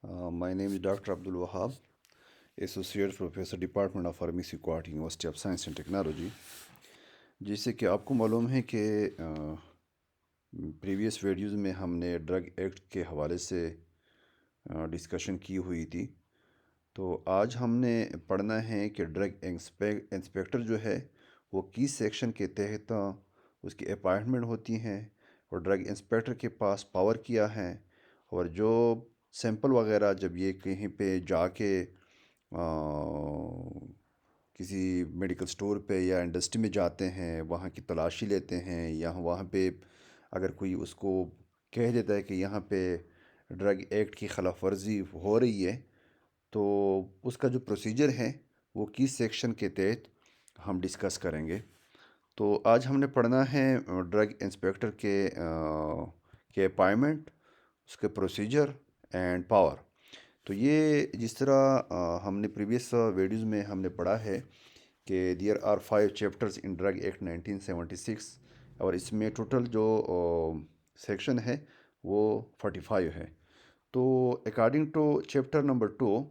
My name is Dr. Abdul Wahab, Associate Professor Department of Pharmacy Quart University of Science and Technology. جیسے کہ آپ کو معلوم ہے کہ پریویس ویڈیوز میں ہم نے ڈرگ ایکٹ کے حوالے سے ڈسکشن کی ہوئی تھی. تو آج ہم نے پڑھنا ہے کہ ڈرگ انسپیکٹر جو ہے وہ کس سیکشن کے تحت اس کی اپائنٹمنٹ ہوتی ہیں اور ڈرگ انسپیکٹر کے پاس پاور کیا ہے، اور جو سیمپل وغیرہ جب یہ کہیں پہ جا کے کسی میڈیکل سٹور پہ یا انڈسٹری میں جاتے ہیں، وہاں کی تلاشی لیتے ہیں، یا وہاں پہ اگر کوئی اس کو کہہ دیتا ہے کہ یہاں پہ ڈرگ ایکٹ کی خلاف ورزی ہو رہی ہے، تو اس کا جو پروسیجر ہے وہ کس سیکشن کے تحت ہم ڈسکس کریں گے. تو آج ہم نے پڑھنا ہے ڈرگ انسپیکٹر کے اپائنٹمنٹ، اس کے پروسیجر اینڈ پاور. تو یہ جس طرح ہم نے پریویس ویڈیوز میں ہم نے پڑھا ہے کہ there are 5 chapters in drug act 1976، اور اس میں ٹوٹل جو سیکشن ہے وہ 45 ہے. تو اکارڈنگ ٹو چیپٹر نمبر 2،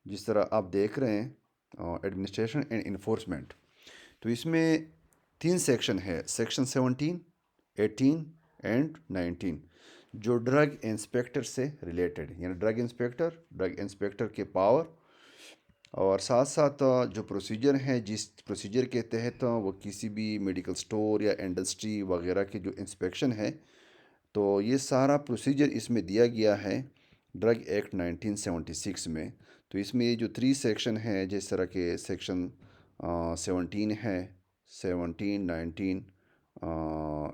جس طرح آپ دیکھ رہے ہیں ایڈمنسٹریشن اینڈ انفورسمنٹ، تو اس میں 3 سیکشن ہے، سیکشن 17، 18 اینڈ 19، جو ڈرگ انسپیکٹر سے ریلیٹڈ، یعنی ڈرگ انسپیکٹر کے پاور، اور ساتھ ساتھ جو پروسیجر ہیں، جس پروسیجر کے تحت وہ کسی بھی میڈیکل سٹور یا انڈسٹری وغیرہ کے جو انسپیکشن ہے، تو یہ سارا پروسیجر اس میں دیا گیا ہے ڈرگ ایکٹ 1976 میں. تو اس میں یہ جو 3 سیکشن ہیں، جس طرح کہ سیکشن 17 ہے، 17، 19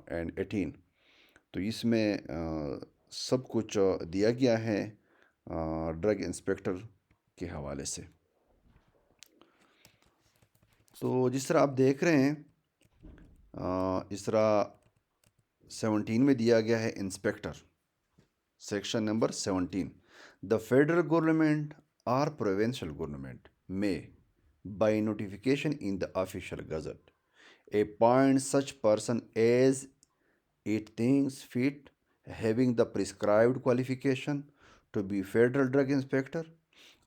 اینڈ 18، تو اس میں سب کچھ دیا گیا ہے ڈرگ انسپیکٹر کے حوالے سے. تو جس طرح آپ دیکھ رہے ہیں، اس طرح 17 میں دیا گیا ہے انسپیکٹر، سیکشن نمبر 17، دا فیڈرل گورنمنٹ اور پروونشل گورنمنٹ میں by notification in the official gazette appoint such person as it thinks fit, having the prescribed qualification to be federal drug inspector,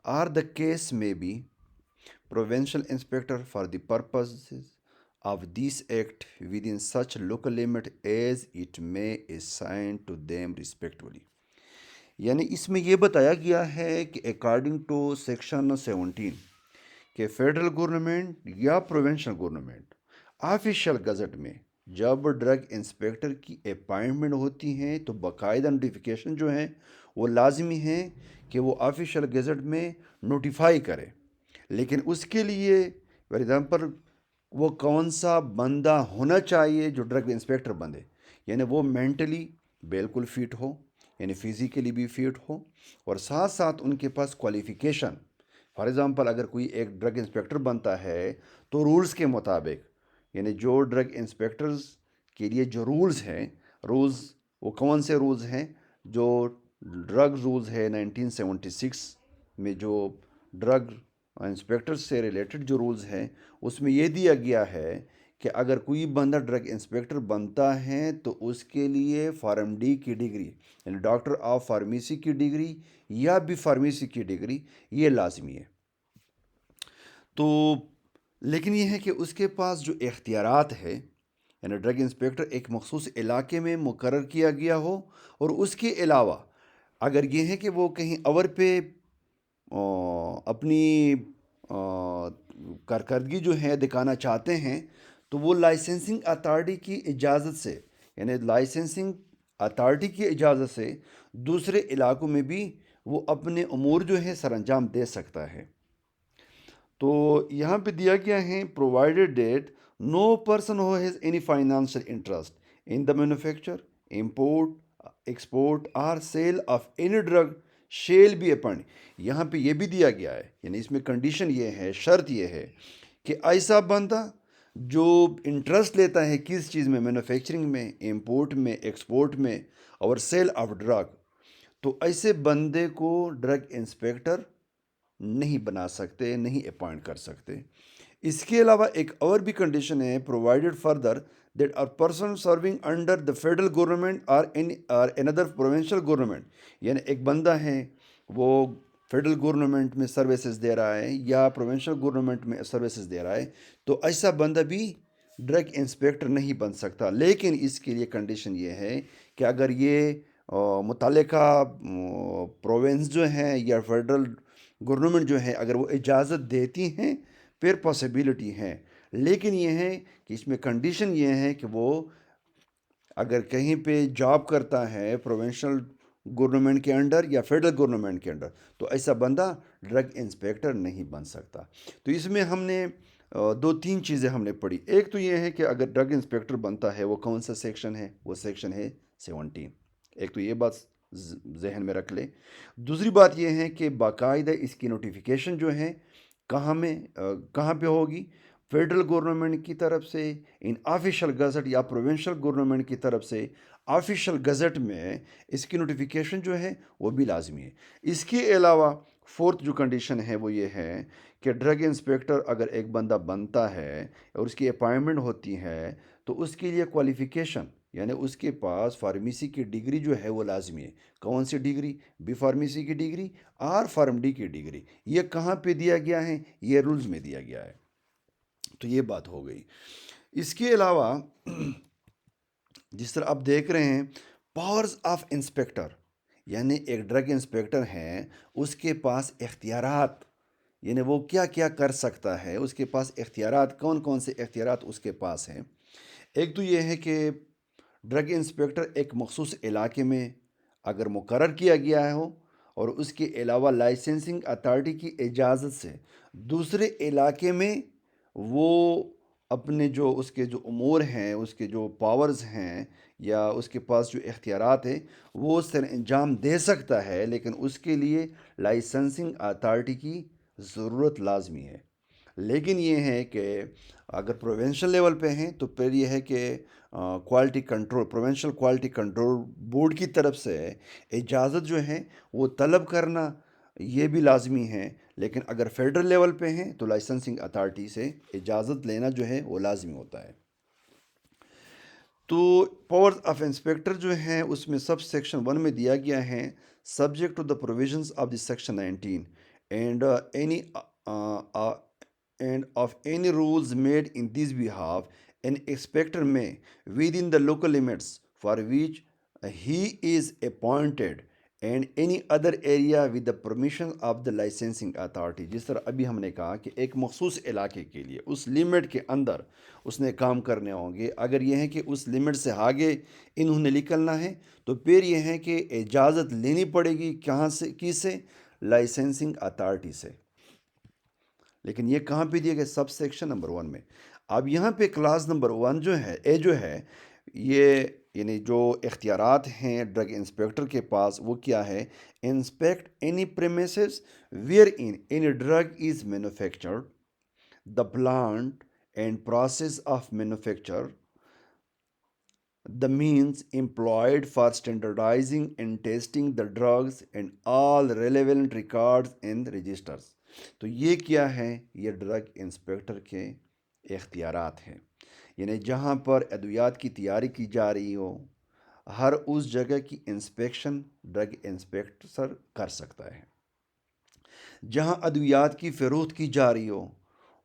or the case may be provincial inspector for the purposes of this act within such local limit as it may assign to them respectively. یعنی اس میں یہ بتایا گیا ہے کہ according to section 17 کہ federal government یا provincial government official gazette میں جب ڈرگ انسپیکٹر کی اپائنٹمنٹ ہوتی ہیں تو باقاعدہ نوٹیفیکیشن جو ہیں وہ لازمی ہیں کہ وہ آفیشیل گزٹ میں نوٹیفائی کرے. لیکن اس کے لیے فار ایگزامپل وہ کون سا بندہ ہونا چاہیے جو ڈرگ انسپیکٹر بنے، یعنی وہ مینٹلی بالکل فٹ ہو، یعنی فزیکلی بھی فٹ ہو، اور ساتھ ساتھ ان کے پاس کوالیفیکیشن. فار ایگزامپل اگر کوئی ایک ڈرگ انسپیکٹر بنتا ہے تو رولز کے مطابق، یعنی جو ڈرگ انسپیکٹرز کے لیے جو رولز ہیں، وہ کون سے رولز ہیں؟ جو ڈرگ رولز ہے 1976 میں، جو ڈرگ انسپیکٹر سے ریلیٹڈ جو رولز ہیں، اس میں یہ دیا گیا ہے کہ اگر کوئی بندہ ڈرگ انسپیکٹر بنتا ہے تو اس کے لیے فارم ڈی کی ڈگری، یعنی ڈاکٹر آف فارمیسی کی ڈگری یا بھی فارمیسی کی ڈگری، یہ لازمی ہے. تو لیکن یہ ہے کہ اس کے پاس جو اختیارات ہے، یعنی ڈرگ انسپیکٹر ایک مخصوص علاقے میں مقرر کیا گیا ہو، اور اس کے علاوہ اگر یہ ہے کہ وہ کہیں اور پہ اپنی کارکردگی جو ہے دکھانا چاہتے ہیں، تو وہ لائسنسنگ اتھارٹی کی اجازت سے، یعنی لائسنسنگ اتھارٹی کی اجازت سے دوسرے علاقوں میں بھی وہ اپنے امور جو ہے سر انجام دے سکتا ہے. تو یہاں پہ دیا گیا ہے provided that no person who has any financial interest in the manufacture, import, export اور sale of any drug shall be appointed. یہاں پہ یہ بھی دیا گیا ہے، یعنی اس میں کنڈیشن یہ ہے، شرط یہ ہے کہ ایسا بندہ جو انٹرسٹ لیتا ہے کس چیز میں، مینوفیکچرنگ میں، امپورٹ میں، ایکسپورٹ میں اور سیل آف ڈرگ، تو ایسے بندے کو ڈرگ انسپیکٹر نہیں بنا سکتے، نہیں اپوائنٹ کر سکتے. اس کے علاوہ ایک اور بھی کنڈیشن ہے، provided further that are person serving under the federal government or under provincial government. یعنی ایک بندہ ہے وہ فیڈرل گورنمنٹ میں سروسز دے رہا ہے یا پروونشل گورنمنٹ میں سروسز دے رہا ہے، تو ایسا بندہ بھی ڈرگ انسپیکٹر نہیں بن سکتا. لیکن اس کے لیے کنڈیشن یہ ہے کہ اگر یہ متعلقہ پروونس جو ہیں یا فیڈرل گورنمنٹ جو ہے اگر وہ اجازت دیتی ہیں پھر پاسبلٹی ہے. لیکن یہ ہے کہ اس میں کنڈیشن یہ ہے کہ وہ اگر کہیں پہ جاب کرتا ہے پروونشل گورنمنٹ کے انڈر یا فیڈرل گورنمنٹ کے انڈر، تو ایسا بندہ ڈرگ انسپیکٹر نہیں بن سکتا. تو اس میں ہم نے دو تین چیزیں ہم نے پڑھی. ایک تو یہ ہے کہ اگر ڈرگ انسپیکٹر بنتا ہے وہ کون سا سیکشن ہے، وہ سیکشن ہے 17. ایک تو یہ بات ذہن میں رکھ لیں. دوسری بات یہ ہے کہ باقاعدہ اس کی نوٹیفیکیشن جو ہے کہاں پہ ہوگی، فیڈرل گورنمنٹ کی طرف سے ان آفیشیل گزٹ یا پروونشل گورنمنٹ کی طرف سے آفیشیل گزٹ میں اس کی نوٹیفیکیشن جو ہے وہ بھی لازمی ہے. اس کے علاوہ فورتھ جو کنڈیشن ہے وہ یہ ہے کہ ڈرگ انسپیکٹر اگر ایک بندہ بنتا ہے اور اس کی اپائنٹمنٹ ہوتی ہے تو اس کے لیے کوالیفیکیشن یعنی اس کے پاس فارمیسی کی ڈگری جو ہے وہ لازمی ہے. کون سی ڈگری؟ بی فارمیسی کی ڈگری اور فارم ڈی کی ڈگری. یہ کہاں پہ دیا گیا ہے؟ یہ رولز میں دیا گیا ہے. تو یہ بات ہو گئی. اس کے علاوہ جس طرح آپ دیکھ رہے ہیں پاورز آف انسپیکٹر، یعنی ایک ڈرگ انسپیکٹر ہیں اس کے پاس اختیارات، یعنی وہ کیا کیا کر سکتا ہے، اس کے پاس اختیارات کون کون سے اختیارات اس کے پاس ہیں. ایک تو یہ ہے کہ ڈرگ انسپیکٹر ایک مخصوص علاقے میں اگر مقرر کیا گیا ہو اور اس کے علاوہ لائسنسنگ اتھارٹی کی اجازت سے دوسرے علاقے میں وہ اپنے جو اس کے جو امور ہیں، اس کے جو پاورز ہیں یا اس کے پاس جو اختیارات ہیں وہ سر انجام دے سکتا ہے، لیکن اس کے لیے لائسنسنگ اتھارٹی کی ضرورت لازمی ہے. لیکن یہ ہے کہ اگر پروونشل لیول پہ ہیں تو پھر یہ ہے کہ quality control provincial quality control board کی طرف سے اجازت جو ہے وہ طلب کرنا یہ بھی لازمی ہے. لیکن اگر فیڈرل لیول پہ ہیں تو لائسنسنگ اتھارٹی سے اجازت لینا جو ہے وہ لازمی ہوتا ہے. تو پاورز آف انسپیکٹر جو ہیں اس میں سب سیکشن 1 میں دیا گیا ہے subject to the provisions of the section 19 and any and of any rules made in this behalf, an inspector may, within the local limits for which he is appointed, and any other area with the permission of the licensing authority. جس طرح ابھی ہم نے کہا کہ ایک مخصوص علاقے کے لیے اس لیمٹ کے اندر اس نے کام کرنے ہوں گے. اگر یہ ہے کہ اس لیمٹ سے آگے انہوں نے نکلنا ہے تو پھر یہ ہے کہ اجازت لینی پڑے گی کہاں سے، کس سے؟ لائسنسنگ اتھارٹی سے. لیکن یہ کہاں پہ دیے گئے؟ سب سیکشن نمبر 1 میں. اب یہاں پہ کلاس نمبر 1 جو ہے اے جو ہے یہ یعنی جو اختیارات ہیں ڈرگ انسپیکٹر کے پاس وہ کیا ہے؟ Inspect any premises wherein any drug is manufactured, the plant and process of manufacture, the means employed for standardizing and testing the drugs and all relevant records and registers. تو یہ کیا ہے؟ یہ drug inspector کے اختیارات ہیں. یعنی جہاں پر ادویات کی تیاری کی جا رہی ہو ہر اس جگہ کی انسپیکشن ڈرگ انسپیکٹر کر سکتا ہے. جہاں ادویات کی فروخت کی جا رہی ہو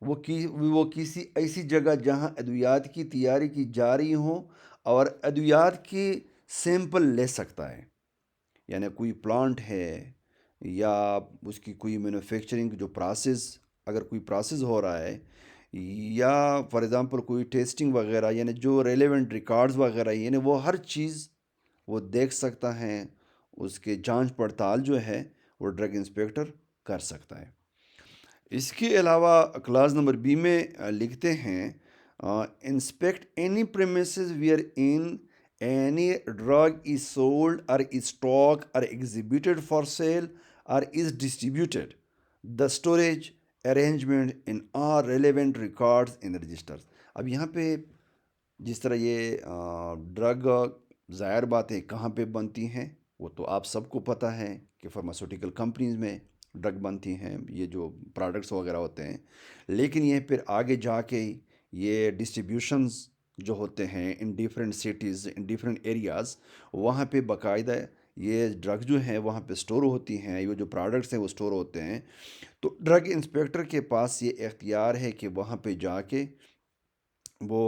وہ کسی ایسی جگہ جہاں ادویات کی تیاری کی جا رہی ہوں اور ادویات کی سیمپل لے سکتا ہے. یعنی کوئی پلانٹ ہے یا اس کی کوئی مینوفیکچرنگ جو پروسیس اگر کوئی پروسیس ہو رہا ہے یا فار ایگزامپل کوئی ٹیسٹنگ وغیرہ، یعنی جو ریلیونٹ ریکارڈز وغیرہ یعنی وہ ہر چیز وہ دیکھ سکتا ہے. اس کے جانچ پڑتال جو ہے وہ ڈرگ انسپیکٹر کر سکتا ہے. اس کے علاوہ کلاس نمبر بی میں لکھتے ہیں inspect any premises wherein any drug is sold or is stock or exhibited for sale or is distributed, the storage arrangement in are relevant records in registers. اب یہاں پہ جس طرح یہ drug ظاہر بات ہے کہاں پہ بنتی ہیں وہ تو آپ سب کو پتہ ہے کہ فارماسیوٹیکل کمپنیز میں ڈرگ بنتی ہیں، یہ جو پروڈکٹس وغیرہ ہوتے ہیں. لیکن یہ پھر آگے جا کے یہ ڈسٹریبیوشنز جو ہوتے ہیں in different cities in different areas وہاں پہ باقاعدہ یہ ڈرگ جو ہیں وہاں پہ سٹور ہوتی ہیں، یہ جو پروڈکٹس ہیں وہ سٹور ہوتے ہیں، تو ڈرگ انسپیکٹر کے پاس یہ اختیار ہے کہ وہاں پہ جا کے وہ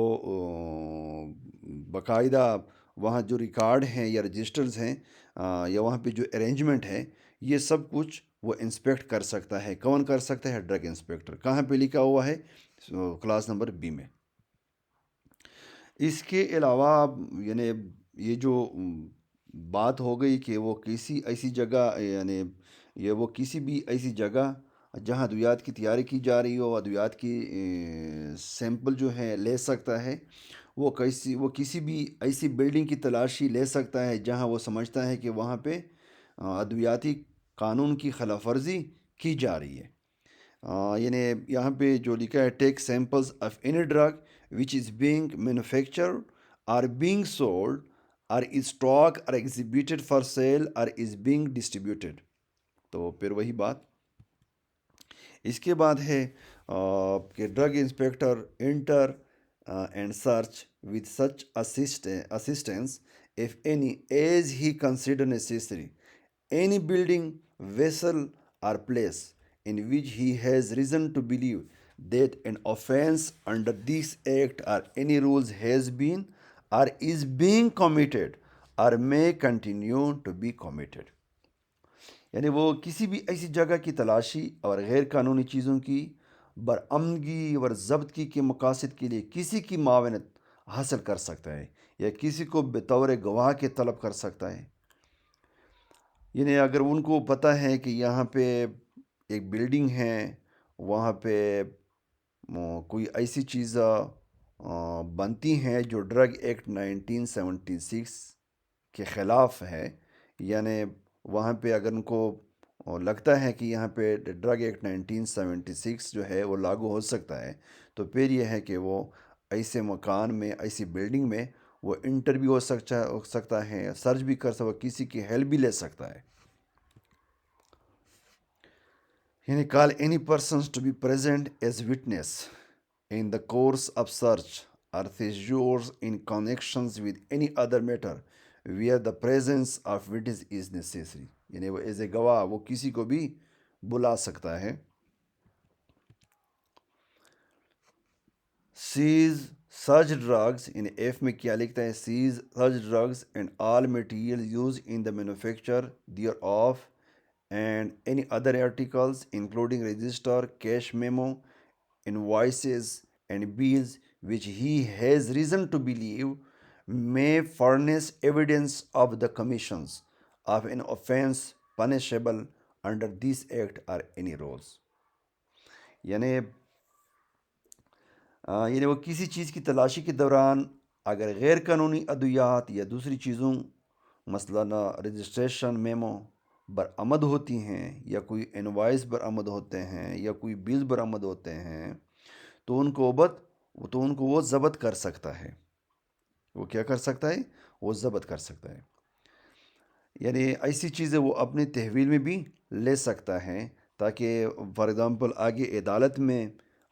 باقاعدہ وہاں جو ریکارڈ ہیں یا رجسٹرز ہیں یا وہاں پہ جو ارینجمنٹ ہے، یہ سب کچھ وہ انسپیکٹ کر سکتا ہے۔ کون کر سکتا ہے؟ Drug inspector. کہاں پہ لکھا ہوا ہے؟ کلاس نمبر بی میں۔ اس کے علاوہ یعنی یہ جو بات ہو گئی کہ وہ کسی ایسی جگہ یعنی یہ وہ کسی بھی ایسی جگہ جہاں ادویات کی تیاری کی جا رہی ہو، ادویات کی سیمپل جو ہے لے سکتا ہے، وہ کسی بھی ایسی بلڈنگ کی تلاشی لے سکتا ہے جہاں وہ سمجھتا ہے کہ وہاں پہ ادویاتی قانون کی خلاف ورزی کی جا رہی ہے۔ یعنی یہاں پہ جو لکھا ہے take samples of any drug which is being manufactured or being sold or is stock or exhibited for sale or is being distributed۔ تو پھر وہی بات اس کے بعد ہے کہ drug inspector enter and search with such assistance if any as he consider necessary any building, vessel or place in which he has reason to believe that an offense under this act or any rules has been or is being committed or may continue to be committed۔ یعنی وہ کسی بھی ایسی جگہ کی تلاشی اور غیر قانونی چیزوں کی برآمدگی اور ضبطگی کے مقاصد کے لیے کسی کی معاونت حاصل کر سکتا ہے یا کسی کو بطور گواہ کے طلب کر سکتا ہے۔ یعنی اگر ان کو پتہ ہے کہ یہاں پہ ایک بلڈنگ ہے، وہاں پہ کوئی ایسی چیز بنتی ہیں جو ڈرگ ایکٹ 1976 کے خلاف ہے، یعنی وہاں پہ اگر ان کو لگتا ہے کہ یہاں پہ ڈرگ ایکٹ 1976 جو ہے وہ لاگو ہو سکتا ہے، تو پھر یہ ہے کہ وہ ایسے مکان میں، ایسی بلڈنگ میں وہ انٹر بھی ہو سکتا ہے، سرچ بھی کر سکتا ہے، کسی کی ہیلپ بھی لے سکتا ہے۔ یعنی call any persons to be present as witness in the course of search or seizures in connections with any other matter where the presence of witness is necessary۔ یعنی وہ ایز اے گواہ وہ کسی کو بھی بلا سکتا ہے۔ سیز such drugs، ان ایف میں کیا لکھتا ہے؟ Seize such drugs and all material used in the manufacture thereof and any other articles including register, cash memo, invoices and bills which he has reason to believe may furnish evidence of the commissions of an offense punishable under this act or any rules۔ یعنی وہ کسی چیز کی تلاشی کے دوران اگر غیر قانونی ادویات یا دوسری چیزوں مثلاً رجسٹریشن میمو برآمد ہوتی ہیں یا کوئی انوائس برآمد ہوتے ہیں یا کوئی بل برآمد ہوتے ہیں، تو ان کو وہ ضبط کر سکتا ہے۔ وہ کیا کر سکتا ہے؟ وہ ضبط کر سکتا ہے۔ یعنی ایسی چیزیں وہ اپنے تحویل میں بھی لے سکتا ہے تاکہ فار ایگزامپل آگے عدالت میں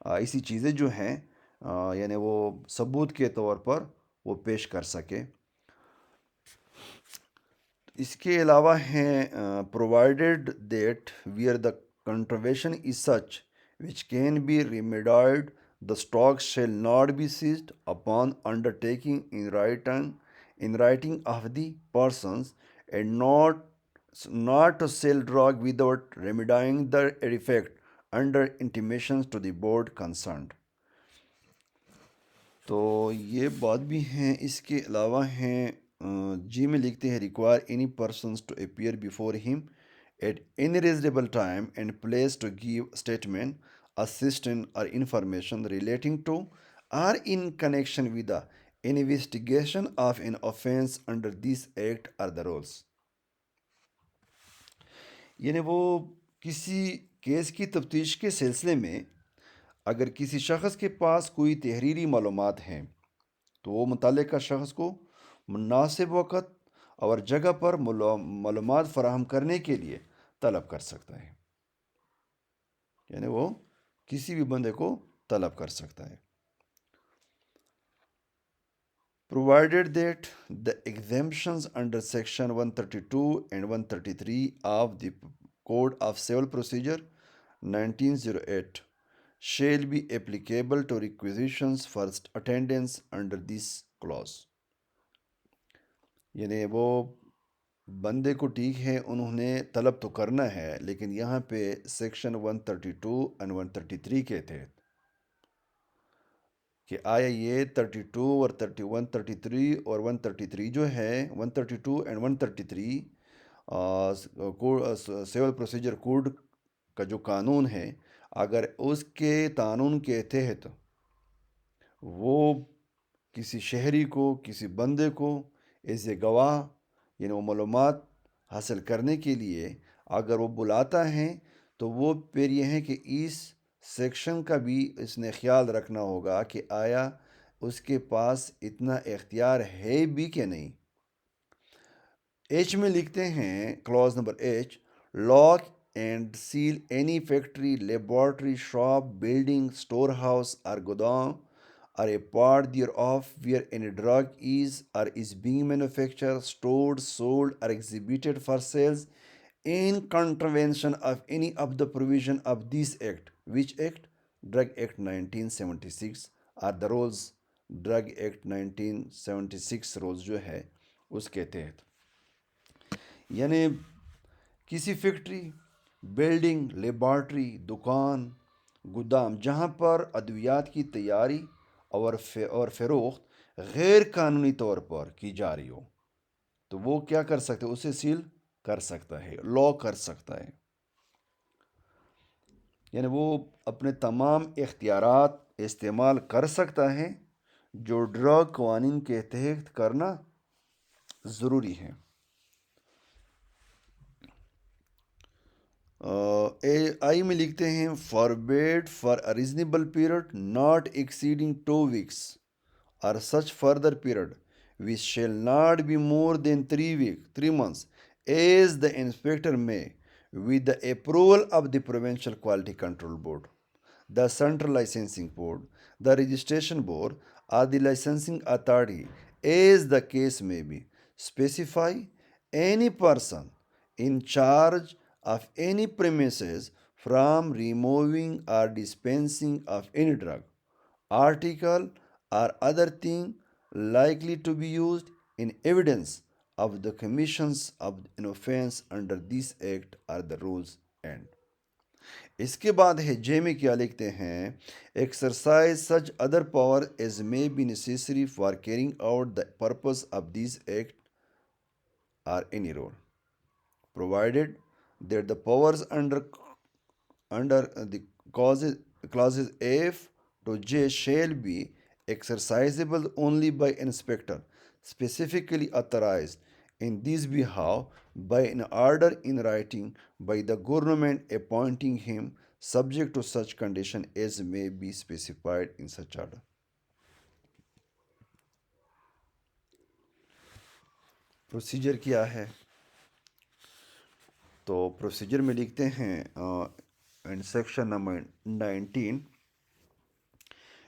ایسی چیزیں جو ہیں یعنی وہ ثبوت کے طور پر وہ پیش کر سکے۔ اس کے علاوہ ہیں provided that where the contravention is such which can be remedied the stock shall not be seized upon undertaking in writing of the persons and not to sell drug without remedying the defect under intimations to the board concerned۔ تو یہ بات بھی ہیں۔ اس کے علاوہ ہیں جی میں لکھتے ہیں require any persons to appear before him at any reasonable time and place to give statement, assistance or information relating to or in connection with the investigation of an offense under this act or the rules۔ یعنی وہ کسی case کی تفتیش کے سلسلے میں اگر کسی شخص کے پاس کوئی تحریری معلومات ہیں تو وہ متعلقہ شخص کو مناسب وقت اور جگہ پر معلومات فراہم کرنے کے لیے طلب کر سکتا ہے۔ یعنی وہ کسی بھی بندے کو طلب کر سکتا ہے۔ provided that the exemptions under section 132 and 133 of the Code of Civil Procedure 1908 shall be applicable to requisitions for attendance under this clause. یعنی وہ بندے کو ٹھیک ہے انہوں نے طلب تو کرنا ہے، لیکن یہاں پہ سیکشن 132 اینڈ 133 کے تحت کہ آیا یہ 32 اور 31 33 اور 133 جو ہے 132 اینڈ 133 سول پروسیجر کوڈ کا جو قانون ہے، اگر اس کے قانون کے تحت وہ کسی شہری کو، کسی بندے کو ایز اے گواہ یعنی وہ معلومات حاصل کرنے کے لیے اگر وہ بلاتا ہے تو وہ پھر یہ ہے کہ اس سیکشن کا بھی اس نے خیال رکھنا ہوگا کہ آیا اس کے پاس اتنا اختیار ہے بھی کہ نہیں۔ ایچ میں لکھتے ہیں clause number H, lock and seal any factory, laboratory, shop, building, storehouse or godown or a part thereof where any drug is or is being manufactured, stored, sold, or exhibited for sales in contravention of any of the provision of this act. Which act? Drug Act 1976 or the rules Drug Act 1976 rules جو ہے اس کے تحت، یعنی کسی factory, building, laboratory, دکان، گودام جہاں پر ادویات کی تیاری اور فروخت غیر قانونی طور پر کی جا رہی ہو تو وہ کیا کر سکتے، اسے سیل کر سکتا ہے، لاک کر سکتا ہے، یعنی وہ اپنے تمام اختیارات استعمال کر سکتا ہے جو ڈرگ قوانین کے تحت کرنا ضروری ہے۔ آئی میں لکھتے ہیں forbid for a reasonable period not exceeding 2 weeks or such further period which shall not be more than 3 months as the inspector may, with the approval of the Provincial Quality Control Board, the Central Licensing Board, the Registration Board, or the licensing authority, as the case may be, specify any person in charge of any premises from removing or dispensing of any drug, article, or other thing likely to be used in evidence of the commissions of an offense under this act or the rules and۔ اس کے بعد ہے جے میں کیا لکھتے ہیں، exercise such other power as may be necessary for carrying out the purpose of this act or any rule, provided that the powers under the clauses F to J shall be exercisable only by inspector specifically authorized in this behalf by an order in writing by the government appointing him, subject to such condition as may be specified in such order۔ Procedure کیا ہے؟ تو procedure میں لکھتے ہیں in section number 19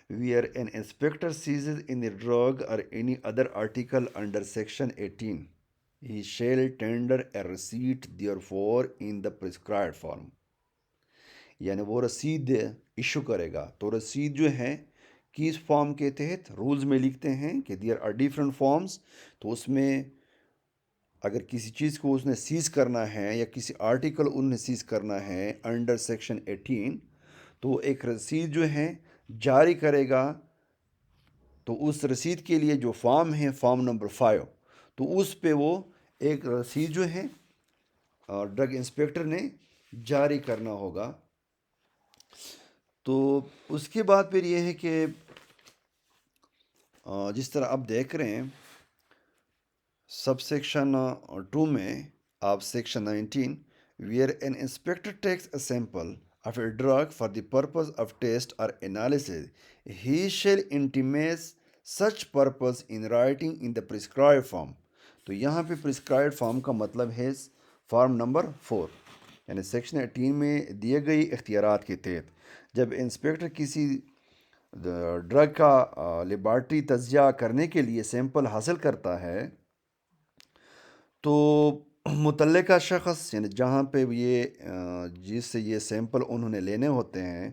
where an inspector seizes any drug or any other article under section 18 he shall tender a receipt therefore in the prescribed form، یعنی وہ رسید issue کرے گا، تو رسید جو ہے کس فارم کے تحت رولز میں لکھتے ہیں کہ there are different forms، تو اس میں اگر کسی چیز کو اس نے سیز کرنا ہے یا کسی آرٹیکل ان نے سیز کرنا ہے انڈر سیکشن 18 تو ایک رسید جو ہے جاری کرے گا، تو اس رسید کے لیے جو فارم ہے فارم نمبر 5 تو اس پہ وہ ایک رسید جو ہے ڈرگ انسپیکٹر نے جاری کرنا ہوگا۔ تو اس کے بعد پھر یہ ہے کہ جس طرح آپ دیکھ رہے ہیں سب سیکشن 2 میں آپ section 19 where an inspector takes a sample of a drug for the purpose of test or analysis he shall intimate such purpose in writing in the prescribed form۔ تو یہاں پہ prescribed form کا مطلب ہے form number 4، یعنی section 18 میں دیے گئی اختیارات کے تحت جب انسپیکٹر کسی ڈرگ کا لیبارٹری تجزیہ کرنے کے لیے سیمپل حاصل کرتا ہے تو متعلقہ شخص یعنی جہاں پہ یہ جس سے یہ سیمپل انہوں نے لینے ہوتے ہیں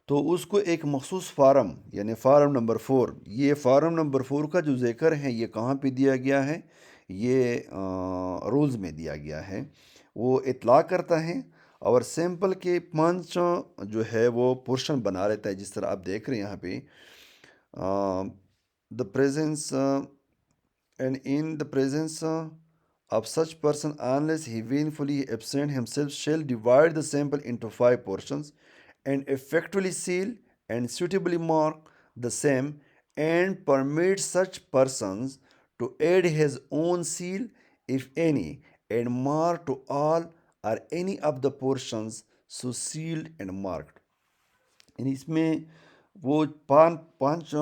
تو اس کو ایک مخصوص فارم یعنی فارم نمبر 4، یہ فارم نمبر 4 کا جو ذکر ہے یہ کہاں پہ دیا گیا ہے، یہ رولز میں دیا گیا ہے، وہ اطلاع کرتا ہے اور سیمپل کے 5 جو ہے وہ پورشن بنا لیتا ہے، جس طرح آپ دیکھ رہے ہیں یہاں پہ the presence and in the presence of such person unless he willfully absent himself shall divide the sample into 5 portions and effectively seal and suitably mark the same and permit such persons to add his own seal if any and mark to all or any of the portions so sealed and marked. یعنی اس میں وہ پانچ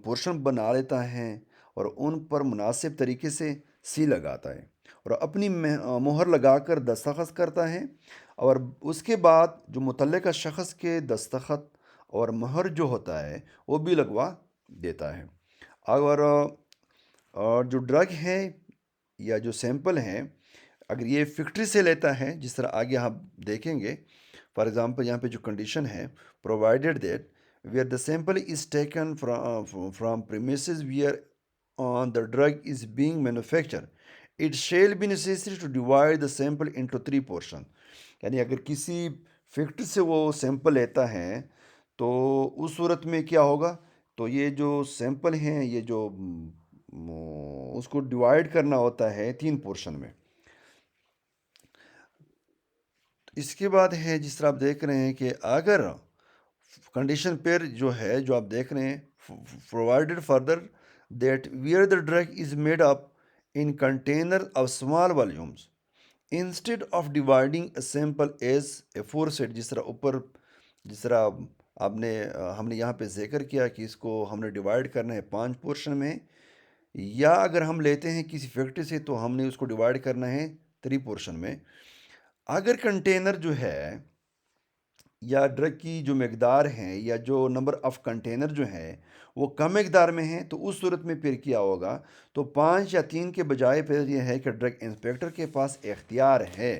portion بنا لیتا ہے اور ان پر مناسب طریقے سے سی لگاتا ہے اور اپنی مہر لگا کر دستخط کرتا ہے، اور اس کے بعد جو متعلقہ شخص کے دستخط اور مہر جو ہوتا ہے وہ بھی لگوا دیتا ہے۔ اور جو ڈرگ ہے یا جو سیمپل ہیں اگر یہ فیکٹری سے لیتا ہے، جس طرح آگے ہم دیکھیں گے، فار ایگزامپل یہاں پہ جو کنڈیشن ہے provided that where the sample is taken from premises where on the drug is being manufactured it shall be necessary to divide the sample into 3 portion. یعنی اگر کسی فیکٹری سے وہ سیمپل لیتا ہے تو اس صورت میں کیا ہوگا، تو یہ جو سیمپل ہیں یہ جو اس کو ڈیوائڈ کرنا ہوتا ہے 3 پورشن میں۔ اس کے بعد ہے جس طرح آپ دیکھ رہے ہیں کہ اگر کنڈیشن پیر جو ہے جو آپ دیکھ رہے ہیں provided further that where the drug is made up in container of small volumes instead of dividing a sample as aforesaid، جس طرح اوپر جس طرح ہم نے یہاں پہ ذکر کیا کہ اس کو ہم نے ڈیوائڈ کرنا ہے 5 پورشن میں، یا اگر ہم لیتے ہیں کسی فیکٹری سے تو ہم نے اس کو ڈیوائڈ کرنا ہے 3 پورشن میں۔ اگر کنٹینر جو ہے یا ڈرگ کی جو مقدار ہیں یا جو نمبر آف کنٹینر جو ہیں وہ کم مقدار میں ہیں تو اس صورت میں پھر کیا ہوگا، تو 5 یا 3 کے بجائے پھر یہ ہے کہ ڈرگ انسپیکٹر کے پاس اختیار ہے،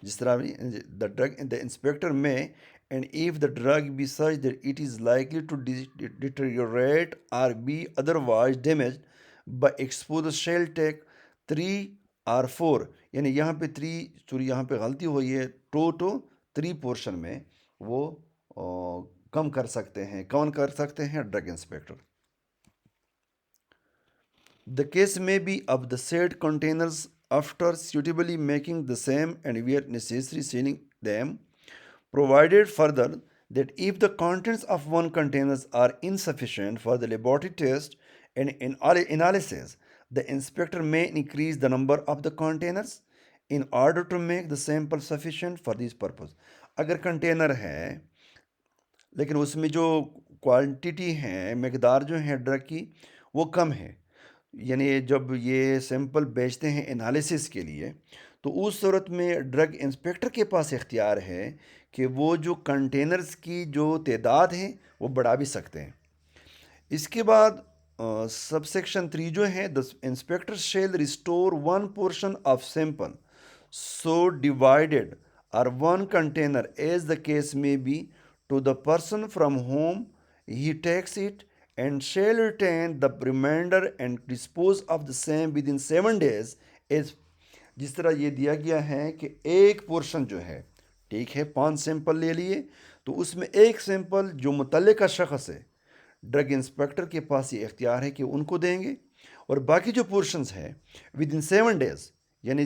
جس طرح the inspector may and if the drug be such that it is likely to deteriorate or be otherwise damaged by exposure shall take 3 or 4، یعنی یہاں پہ 3 یہاں پہ غلطی ہوئی ہے، 2 to 3 پورشن میں وہ کم کر سکتے ہیں۔ کون کر سکتے ہیں؟ Drug inspector. The case may be of the said containers after suitably making the same and where necessary sealing them, provided further that if the contents of one containers are insufficient for the laboratory test and analysis, the inspector may increase the number of the containers in order to make the sample sufficient for this purpose. اگر container ہے لیکن اس میں جو quantity ہیں مقدار جو ہیں drug کی وہ کم ہے، یعنی جب یہ سیمپل بیچتے ہیں انالیسس کے لیے تو اس صورت میں ڈرگ انسپیکٹر کے پاس اختیار ہے کہ وہ جو کنٹینرز کی جو تعداد ہیں وہ بڑھا بھی سکتے ہیں۔ اس کے بعد سب سیکشن 3 جو ہے the inspector shall restore one portion of sample so divided or one container as the case may be to the person from whom he takes it and shall retain the remainder and dispose of the same within 7 days as، جس طرح یہ دیا گیا ہے کہ ایک portion جو ہے، ٹھیک ہے 5 سیمپل لے لیے تو اس میں ایک سیمپل جو متعلقہ شخص ہے ڈرگ انسپیکٹر کے پاس یہ اختیار ہے کہ ان کو دیں گے، اور باقی جو پورشنز ہیں ود ان 7 days یعنی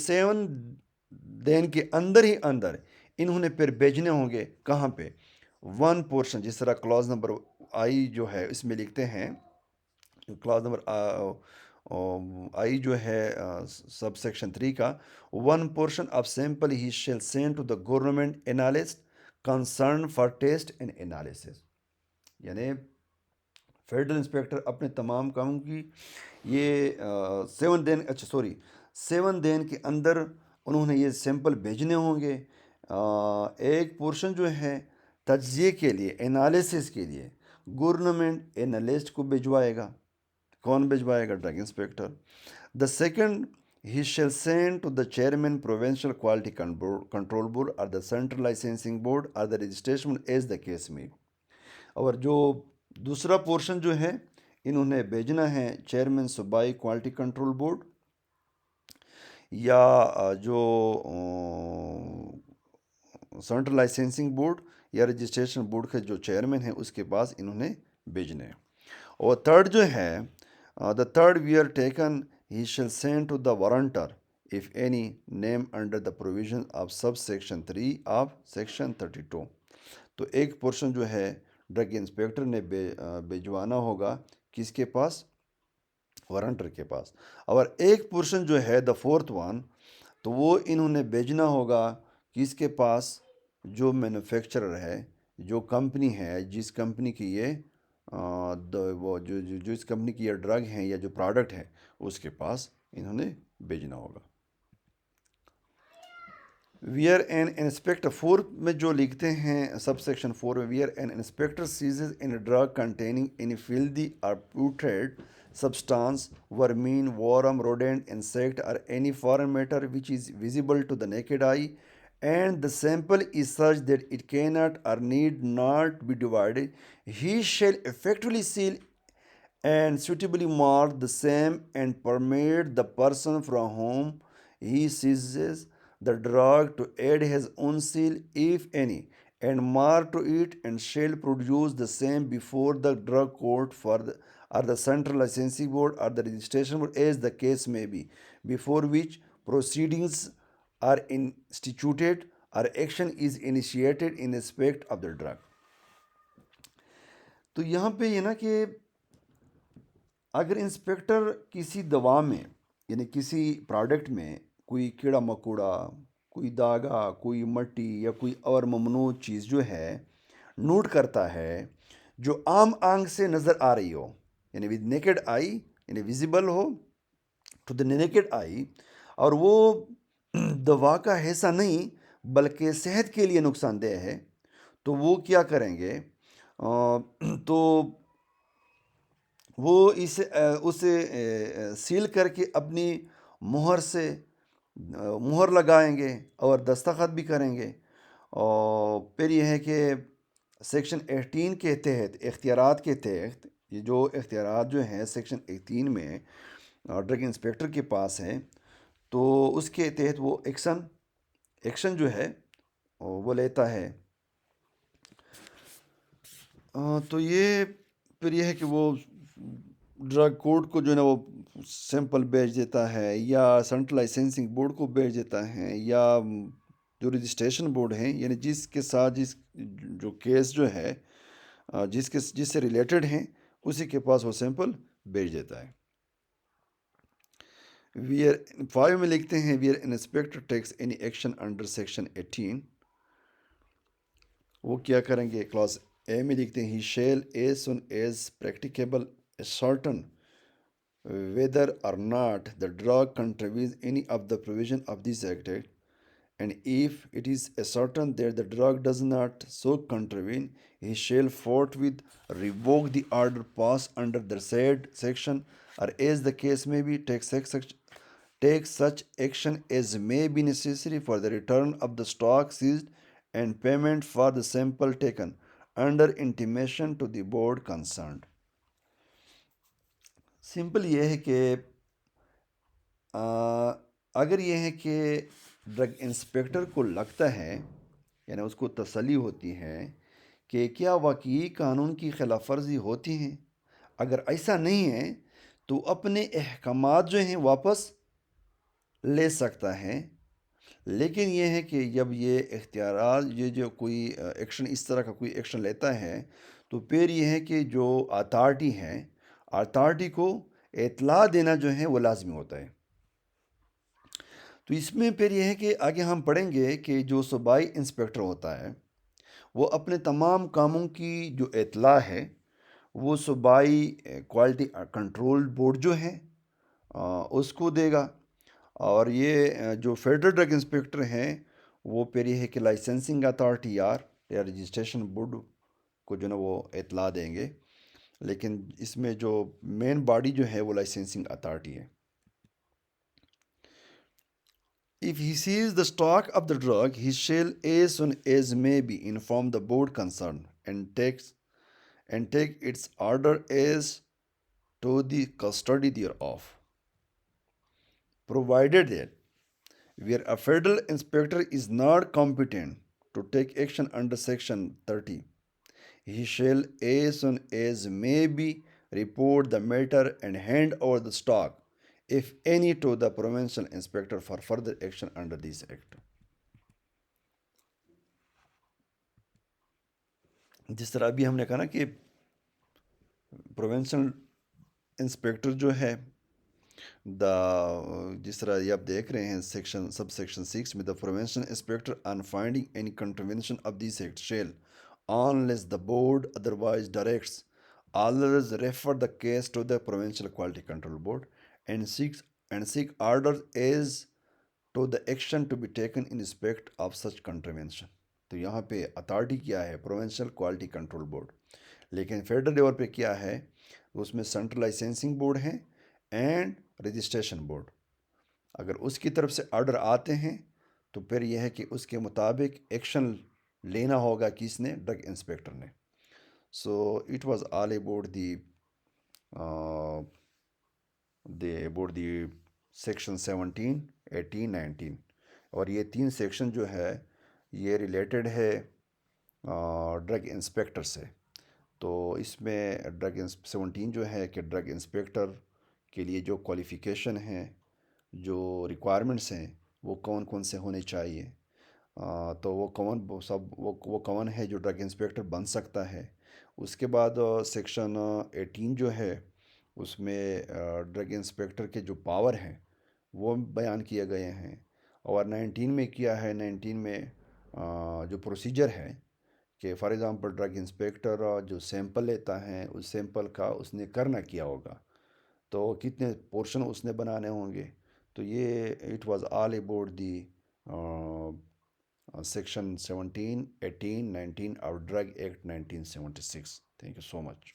7 دن کے اندر ہی اندر انہوں نے پھر بھیجنے ہوں گے کہاں پہ، 1 پورشن، جس طرح کلاز نمبر آئی جو ہے اس میں لکھتے ہیں، کلاز نمبر آئی جو ہے سب سیکشن 3 کا 1 portion of sample he shall send to the government analyst concerned for test and analysis. یعنی فیڈرل انسپیکٹر اپنے تمام کاموں کی یہ 7 دن کے اندر انہوں نے یہ سیمپل بھیجنے ہوں گے۔ ایک پورشن جو ہے تجزیے کے لیے، انالیسس کے لیے گورنمنٹ انالسٹ کو بھجوائے گا. کون بھجوائے گا؟ Drug inspector. The second he shall send to the chairman provincial quality control board اور دا سینٹرل لائسنسنگ بورڈ اور the registration as the case may. اور جو دوسرا پورشن جو ہے انہوں نے بھیجنا ہے چیئرمین صوبائی کوالٹی کنٹرول بورڈ یا جو سینٹرل لائسنسنگ بورڈ یا رجسٹریشن بورڈ کے جو چیئرمین ہیں اس کے پاس انہوں نے بھیجنے. اور تھرڈ جو ہے the third we are taken he shall send to the warrantor if any name under the provision of subsection 3 of section 32. تو ایک پورشن جو ہے ڈرگ انسپیکٹر نے بھجوانا ہوگا کس کے پاس؟ وارنٹر کے پاس. اور ایک پورشن جو ہے دا فورتھ ون تو وہ انہوں نے بھیجنا ہوگا کس کے پاس؟ جو مینوفیکچرر ہے، جو کمپنی ہے، جس کمپنی کی یہ وہ جو اس کمپنی کی یہ ڈرگ ہیں یا جو پروڈکٹ ہے اس کے پاس انہوں نے بھیجنا ہوگا. ویئر این انسپیکٹر 4 میں جو لکھتے ہیں سب سیکشن 4 میں where an inspector seizes an drug containing an filthy اور putrid substance vermin worm rodent insect or any foreign matter which is visible to the naked eye and the sample is such that it cannot or need not be divided, he shall effectively seal and suitably mark the same and permit the person from whom he seizes the drug to add his own seal, if any, and mark to it, and shall produce the same before the drug court or the central licensing board or the registration board as the case may be, before which proceedings are instituted or action is initiated in respect of the drug. تو یہاں پہ یہ نا کہ اگر inspector کسی دوا میں یعنی کسی پروڈکٹ میں کوئی کیڑا مکوڑا، کوئی داغا، کوئی مٹی یا کوئی اور ممنوع چیز جو ہے نوٹ کرتا ہے جو عام آنکھ سے نظر آ رہی ہو، یعنی ود نیکڈ آئی، یعنی ویزیبل ہو ٹو دا نیکڈ آئی، اور وہ دوا کا حصہ نہیں بلکہ صحت کے لیے نقصان دہ ہے، تو وہ کیا کریں گے؟ تو وہ اسے سیل کر کے اپنی مہر سے مہر لگائیں گے اور دستخط بھی کریں گے. اور پھر یہ ہے کہ سیکشن 18 کے تحت اختیارات کے تحت یہ جو اختیارات جو ہیں سیکشن 18 میں ڈرگ انسپیکٹر کے پاس ہیں تو اس کے تحت وہ ایکشن جو ہے وہ لیتا ہے. تو یہ پھر یہ ہے کہ وہ ڈرگ کورٹ کو جو ہے نا وہ سیمپل بھیج دیتا ہے یا سینٹرل لائسنسنگ بورڈ کو بھیج دیتا ہے یا جو رجسٹریشن بورڈ ہیں یعنی جس کے ساتھ جو کیس جو ہے جس سے ریلیٹڈ ہیں اسی کے پاس وہ سیمپل بھیج دیتا ہے. ویئر 5 میں لکھتے ہیں where inspector takes any action under section 18 وہ کیا کریں گے؟ کلاس اے میں لکھتے ہیں he shall as soon as practicable ascertain whether or not the drug contravenes any of the provision of this act, and if it is ascertain that the drug does not so contravene, he shall forthwith revoke the order passed under the said section, or as the case may be, take such action as may be necessary for the return of the stock seized and payment for the sample taken, under intimation to the board concerned. Simple یہ ہے کہ اگر یہ ہے کہ drug inspector کو لگتا ہے یعنی اس کو تسلی ہوتی ہے کہ کیا واقعی قانون کی خلاف ورزی ہوتی ہیں، اگر ایسا نہیں ہے تو اپنے احکامات جو ہیں واپس لے سکتا ہے. لیکن یہ ہے کہ جب یہ اختیارات یہ جو کوئی ایکشن اس طرح کا کوئی ایکشن لیتا ہے تو پھر یہ ہے کہ جو اتھارٹی کو اطلاع دینا جو ہے وہ لازمی ہوتا ہے. تو اس میں پھر یہ ہے کہ آگے ہم پڑھیں گے کہ جو صوبائی انسپیکٹر ہوتا ہے وہ اپنے تمام کاموں کی جو اطلاع ہے وہ صوبائی کوالٹی کنٹرول بورڈ جو ہے اس کو دے گا. اور یہ جو فیڈرل ڈرگ انسپیکٹر ہیں وہ پھر یہ ہے کہ لائسنسنگ اتھارٹی یا رجسٹریشن بورڈ کو جو نا وہ اطلاع دیں گے، لیکن اس میں جو مین باڈی جو ہے وہ لائسنسنگ اتھارٹی ہے. If he sees the stock of the drug, he shall as soon as may be inform the board concerned and take its order as to the custody thereof, provided that where a federal inspector is not competent to take action under section 30, he shall as soon as may be report the matter and hand over the stock, if any, to the provincial inspector for further action under this act. جس طرح ابھی ہم نے کہا نا کہ provincial inspector جو ہے جس طرح یہ آپ دیکھ رہے ہیں سب سیکشن 6 میں the provincial inspector on finding any contravention of this act shall unless the board otherwise directs, always refer the case to the Provincial Quality Control Board and seek orders as to the action to be taken in respect of such contravention. تو یہاں پہ authority کیا ہے؟ Provincial quality control board. لیکن federal level پہ کیا ہے؟ اس میں سینٹرل لائسنسنگ بورڈ ہے اینڈ رجسٹریشن بورڈ. اگر اس کی طرف سے آرڈر آتے ہیں تو پھر یہ ہے کہ اس کے مطابق ایکشن لینا ہوگا کس نے؟ ڈرگ انسپیکٹر نے. So it was all about the section 17, 18, 19. اور یہ 3 سیکشن جو ہے یہ ریلیٹڈ ہے ڈرگ انسپیکٹر سے. تو اس میں 17 جو ہے کہ ڈرگ انسپیکٹر کے لیے جو کوالیفیکیشن ہیں، جو ریکوائرمنٹس ہیں، وہ کون کون سے ہونے چاہیے. تو وہ کون ہے جو ڈرگ انسپیکٹر بن سکتا ہے. اس کے بعد سیکشن 18 جو ہے اس میں ڈرگ انسپیکٹر کے جو پاور ہیں وہ بیان کیے گئے ہیں. اور 19 میں کیا ہے؟ 19 میں جو پروسیجر ہے کہ فار ایگزامپل ڈرگ انسپیکٹر جو سیمپل لیتا ہے اس سیمپل کا اس نے کرنا کیا ہوگا، تو کتنے پورشن اس نے بنانے ہوں گے. تو یہ it was all about the section 17, 18, 19 of Drug Act 1976. Thank you so much.